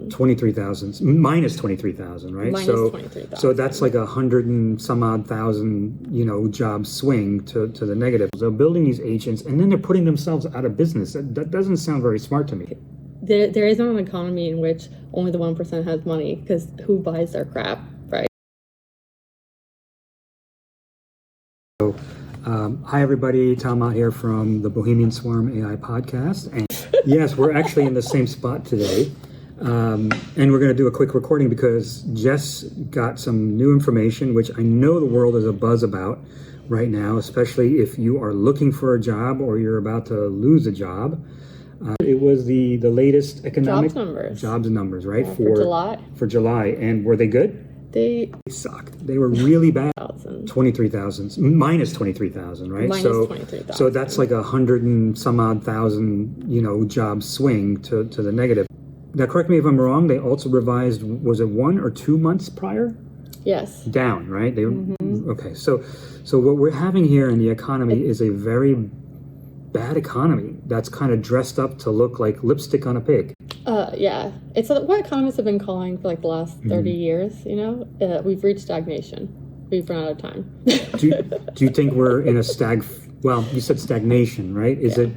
23,000 minus 23,000, right? Minus so 23,000. So that's like 100 and some odd thousand, job swing to the negative. So building these agents and then they're putting themselves out of business. That doesn't sound very smart to me. There is not an economy in which only the 1% has money, because who buys their crap, right? So, hi everybody, Tom out here from the Bohemian Swarm AI podcast. And yes, we're actually in the same spot today. And we're going to do a quick recording because Jess got some new information, which I know the world is abuzz about right now, especially if you are looking for a job or you're about to lose a job. It was the latest economic jobs numbers, right? Yeah, for July. For July. And were they good? They sucked. They were really bad. 23,000 minus 23,000, right? Minus 23,000. So that's like 100 and some odd thousand, job swing to the negative. Now, correct me if I'm wrong. They also revised. Was it 1 or 2 months prior? Yes. Down, right? They okay. So what we're having here in the economy is a very bad economy that's kind of dressed up to look like lipstick on a pig. Yeah, it's what economists have been calling for like the last 30 years. We've reached stagnation. We've run out of time. do you think we're in a well, you said stagnation, right? Is it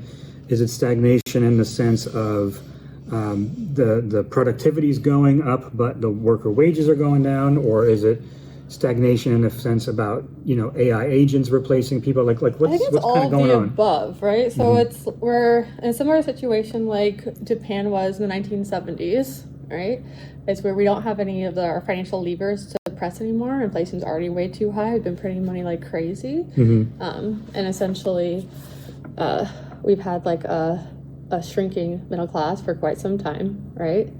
stagnation in the sense of the productivity is going up, but the worker wages are going down, or is it stagnation in the sense about AI agents replacing people? Like what's I think it's all kind of going the on? Above, right? So we're in a similar situation like Japan was in the 1970s, right? It's where we don't have any of our financial levers to press anymore. Inflation's already way too high. We've been printing money like crazy, and essentially, we've had like a shrinking middle class for quite some time, right?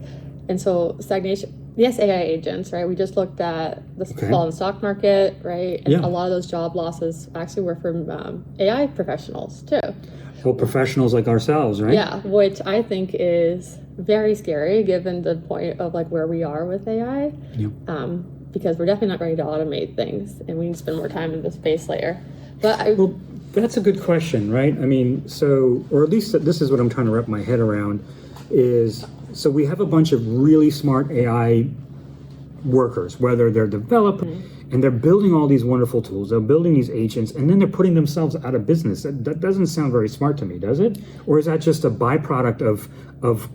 And so stagnation. Yes, AI agents, right? We just looked at the fall in the stock market, right? And a lot of those job losses actually were from AI professionals too. Well, professionals like ourselves, right? Yeah, which I think is very scary given the point of like where we are with AI. Because we're definitely not ready to automate things, and we need to spend more time in the space layer. But well, that's a good question, right? I mean, or at least this is what I'm trying to wrap my head around is. So we have a bunch of really smart AI workers, whether they're developers, and they're building all these wonderful tools. They're building these agents, and then they're putting themselves out of business. That doesn't sound very smart to me, does it? Or is that just a byproduct of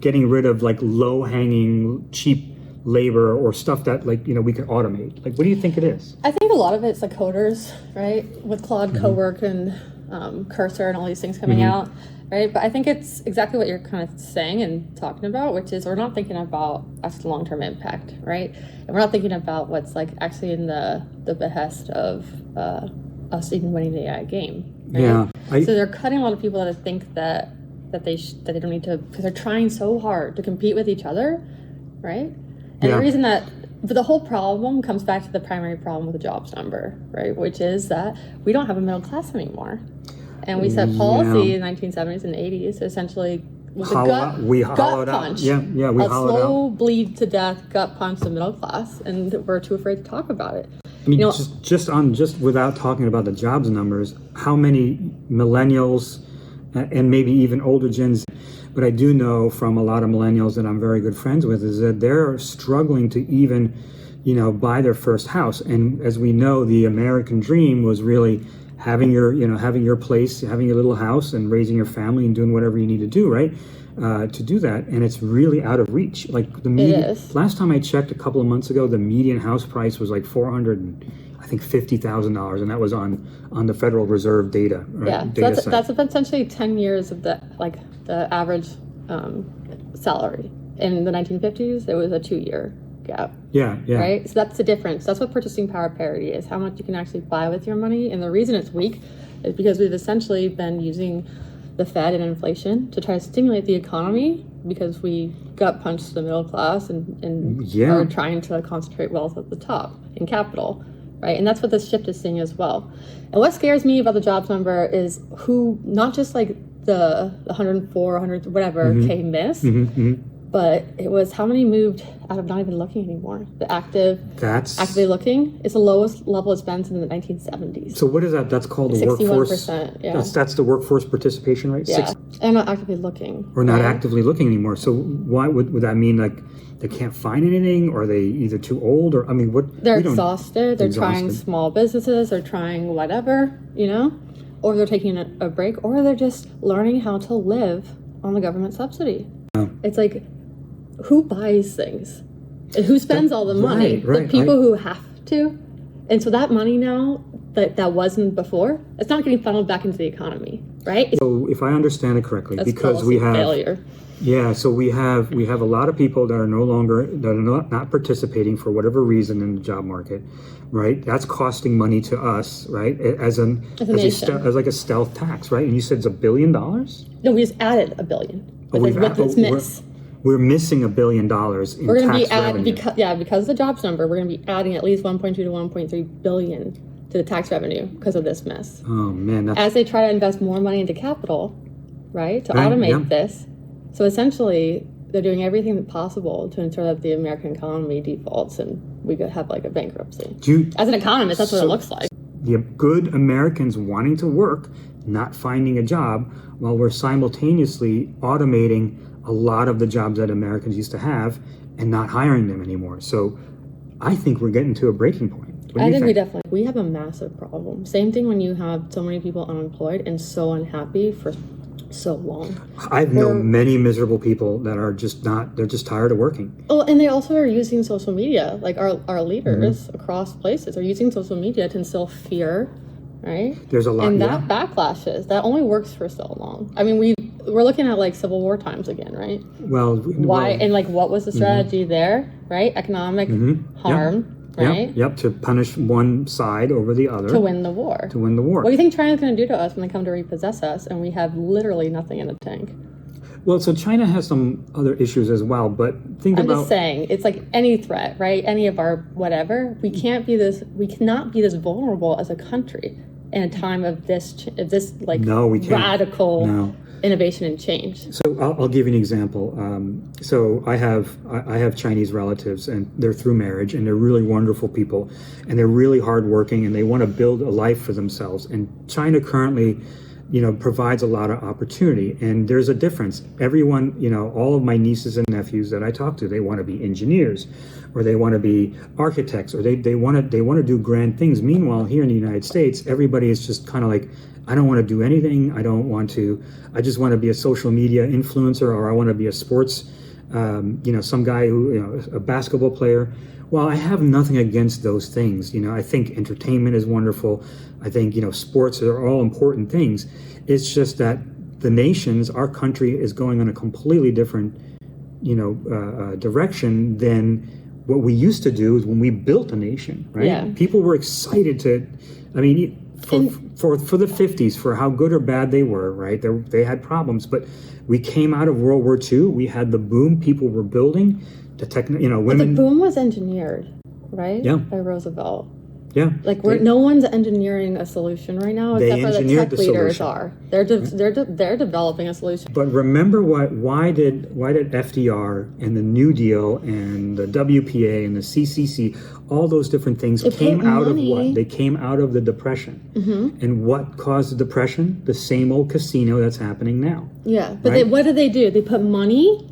getting rid of like low-hanging, cheap labor or stuff that we can automate? Like, what do you think it is? I think a lot of it's like coders, right? With Claude Cowork and Cursor and all these things coming out. Right, but I think it's exactly what you're kind of saying and talking about, which is we're not thinking about the long-term impact, right? And we're not thinking about what's like actually in the behest of us even winning the AI game. Right? Yeah. So they're cutting a lot of people that think that they don't need to, because they're trying so hard to compete with each other, right? And the reason but the whole problem comes back to the primary problem with the jobs number, right? Which is that we don't have a middle class anymore. And we set policy in the 1970s and 80s, essentially with a gut punch. We hollowed out. A slow bleed to death gut punch the middle class, and we're too afraid to talk about it. I mean, just without talking about the jobs numbers, how many millennials and maybe even older gens, but I do know from a lot of millennials that I'm very good friends with, is that they're struggling to even, buy their first house. And as we know, the American dream was really having your place, having your little house and raising your family and doing whatever you need to do, right? To do that. And it's really out of reach. Like last time I checked a couple of months ago, the median house price was like $450,000, and that was on the Federal Reserve data. Right? Yeah, so that's essentially 10 years of the average salary. In the 1950s, it was a 2-year gap. Yeah. Right? So that's the difference. That's what purchasing power parity is, how much you can actually buy with your money. And the reason it's weak is because we've essentially been using the Fed and inflation to try to stimulate the economy, because we gut punched the middle class and are trying to concentrate wealth at the top in capital, right? And that's what this shift is seeing as well. And what scares me about the jobs number is not just like the 104, 100, whatever K miss, but it was how many moved out of not even looking anymore. The actively looking is the lowest level it's been since the 1970s. So what is that? That's called the workforce. 61%. Yeah. That's the workforce participation rate. Yeah. And not actively looking. Or not right? actively looking anymore. So why would that mean, like, they can't find anything, or are they either too old, or, I mean, what? They're exhausted. They're trying small businesses. They're trying whatever, or they're taking a break, or they're just learning how to live on the government subsidy. It's like, who buys things? And who spends all the money? Right, the people who have to. And so that money now that wasn't before, it's not getting funneled back into the economy, right? So if I understand it correctly, That's because we have failure. Yeah, so we have a lot of people that are not participating for whatever reason in the job market, right? That's costing money to us, right? As like a stealth tax, right? And you said it's $1 billion? No, we just added $1 billion. With this miss. We're missing $1 billion in tax revenue. Because of the jobs number, we're going to be adding at least 1.2 to 1.3 billion to the tax revenue because of this miss. Oh man! As they try to invest more money into capital, right, to automate this. So essentially, they're doing everything possible to ensure that the American economy defaults and we could have like a bankruptcy. As an economist, that's what it looks like. The good Americans wanting to work, not finding a job, while we're simultaneously automating a lot of the jobs that Americans used to have and not hiring them anymore. So I think we're getting to a breaking point. I think we have a massive problem. Same thing when you have so many people unemployed and so unhappy for so long. I've known many miserable people that are just they're just tired of working. Oh, and they also are using social media. Like our leaders across places are using social media to instill fear, right? There's a lot. And that backlashes. That only works for so long. I mean, we're looking at like Civil War times again, right? And like what was the strategy there, right? Economic harm. Right? Yep, to punish one side over the other. To win the war. What do you think China's going to do to us when they come to repossess us and we have literally nothing in the tank? Well, so China has some other issues as well, but I'm just saying, it's like any threat, right? Any of our whatever. We cannot be this vulnerable as a country in a time of this like radical innovation and change. So I'll give you an example. So I have Chinese relatives, and they're through marriage, and they're really wonderful people, and they're really hardworking, and they want to build a life for themselves. And China currently, provides a lot of opportunity, and there's a difference. Everyone, all of my nieces and nephews that I talk to, they want to be engineers, or they want to be architects, or they want to do grand things. Meanwhile, here in the United States, everybody is just kind of like, I don't want to do anything. I just want to be a social media influencer, or I want to be a sports, some guy who, a basketball player. Well, I have nothing against those things. I think entertainment is wonderful. I think, sports are all important things. It's just that our country is going in a completely different, direction than what we used to do is when we built a nation, right? Yeah. People were excited for the 50s, for how good or bad they were, right? They had problems, but we came out of World War II. We had the boom. People were building women. But the boom was engineered, right? Yeah. By Roosevelt. Yeah. Like no one's engineering a solution right now, except for the tech leaders are. They're developing a solution. But remember why did FDR and the New Deal and the WPA and the CCC, all those different things came out of what? They came out of the Depression. Mm-hmm. And what caused the Depression? The same old casino that's happening now. Yeah, but what do? They put money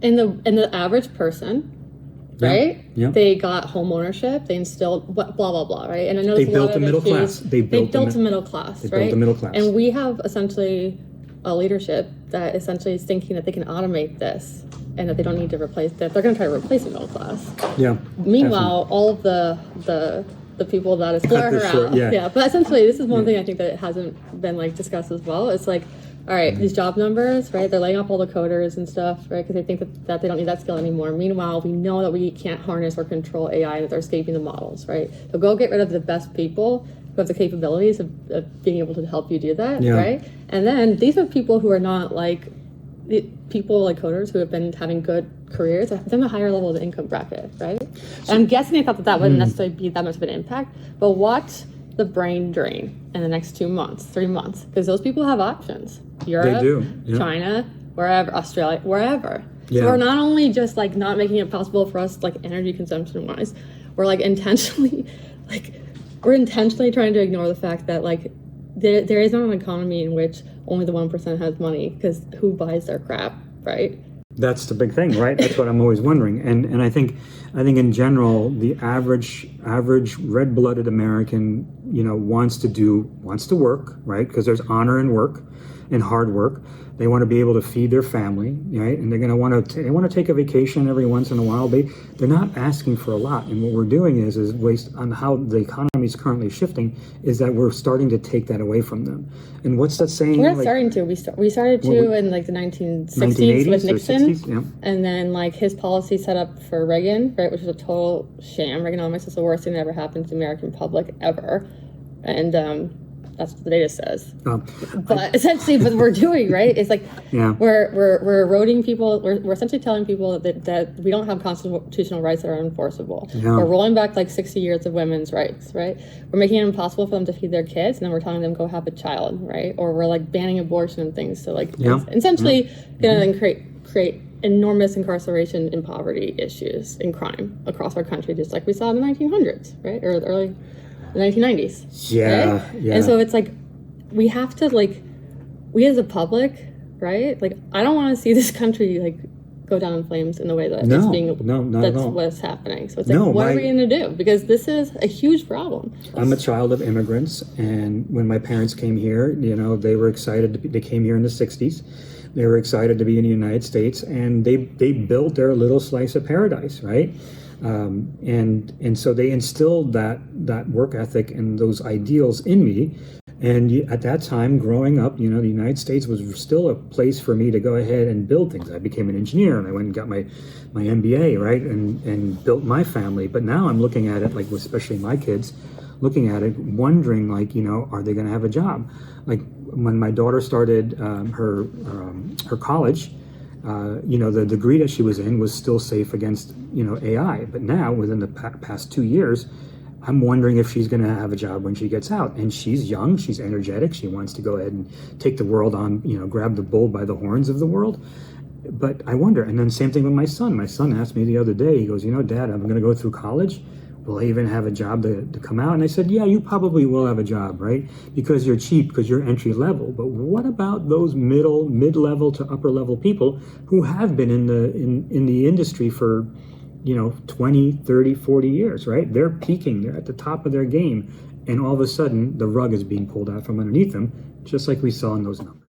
in the average person. Right? Yeah. They got home ownership. They instilled blah blah blah. Right? And I know they built a middle class. They built a middle class. They built a middle class. And we have essentially a leadership that essentially is thinking that they can automate this and that they don't need to replace that. They're going to try to replace the middle class. Yeah. Meanwhile, definitely. All of the people that escort her out. Yeah. But essentially, this is one thing I think that hasn't been like discussed as well. It's like, all right, these job numbers, right? They're laying off all the coders and stuff, right? Because they think that they don't need that skill anymore. Meanwhile, we know that we can't harness or control AI, that they're escaping the models, right? So go get rid of the best people who have the capabilities of being able to help you do that, right? And then these are people who are not like people like coders who have been having good careers. They're in the higher level of the income bracket, right? So, and I'm guessing they thought that wouldn't necessarily be that much of an impact, but watch the brain drain in the next 2 months, 3 months, because those people have options. Europe, China, wherever, Australia, wherever. Yeah. So we're not only just like not making it possible for us like energy consumption wise, we're like intentionally trying to ignore the fact that like there is not an economy in which only the 1% has money, because who buys their crap, right? That's the big thing, right? That's what I'm always wondering. And I think in general, the average red-blooded American, wants to work, right? Because there's honor in work and hard work. They want to be able to feed their family, right? And they're going to want to take a vacation every once in a while. They're not asking for a lot. And what we're doing is based on how the economy is currently shifting, is that we're starting to take that away from them. And what's that saying? We're not starting to. We started to in like the 1960s with Nixon, 60s, yeah. And then like his policy set up for Reagan, right, which was a total sham. Reaganomics is the worst thing that ever happened to the American public ever, and that's what the data says. But essentially, what we're doing, right, is like we're eroding people. We're essentially telling people that we don't have constitutional rights that are enforceable. Yeah. We're rolling back like 60 years of women's rights, right? We're making it impossible for them to feed their kids, and then we're telling them go have a child, right? Or we're like banning abortion and things. So like it's essentially going to create enormous incarceration and poverty issues and crime across our country, just like we saw in the 1900s, right, or the early 1990s. Yeah, right? yeah. And so it's like we have to, like, we as a public, right? Like, I don't want to see this country like go down in flames in the way that it's being. That's what's happening. So it's like, what are we going to do? Because this is a huge problem. I'm a child of immigrants, and when my parents came here, they were excited. They came here in the '60s. They were excited to be in the United States, and they built their little slice of paradise, right? And so they instilled that work ethic and those ideals in me. And at that time, growing up, the United States was still a place for me to go ahead and build things. I became an engineer, and I went and got my MBA, right, and built my family. But now I'm looking at it, like, especially my kids, looking at it, wondering, like, are they going to have a job? Like, when my daughter started her college, the degree that she was in was still safe against, AI. But now, within the past 2 years, I'm wondering if she's going to have a job when she gets out. And she's young, she's energetic, she wants to go ahead and take the world on, grab the bull by the horns of the world. But I wonder, and then same thing with my son. My son asked me the other day, he goes, Dad, I'm going to go through college. Will I even have a job to come out? And I said, yeah, you probably will have a job, right? Because you're cheap, because you're entry level. But what about those mid-level to upper level people who have been in the industry for 20, 30, 40 years, right? They're peaking, they're at the top of their game, and all of a sudden the rug is being pulled out from underneath them, just like we saw in those numbers.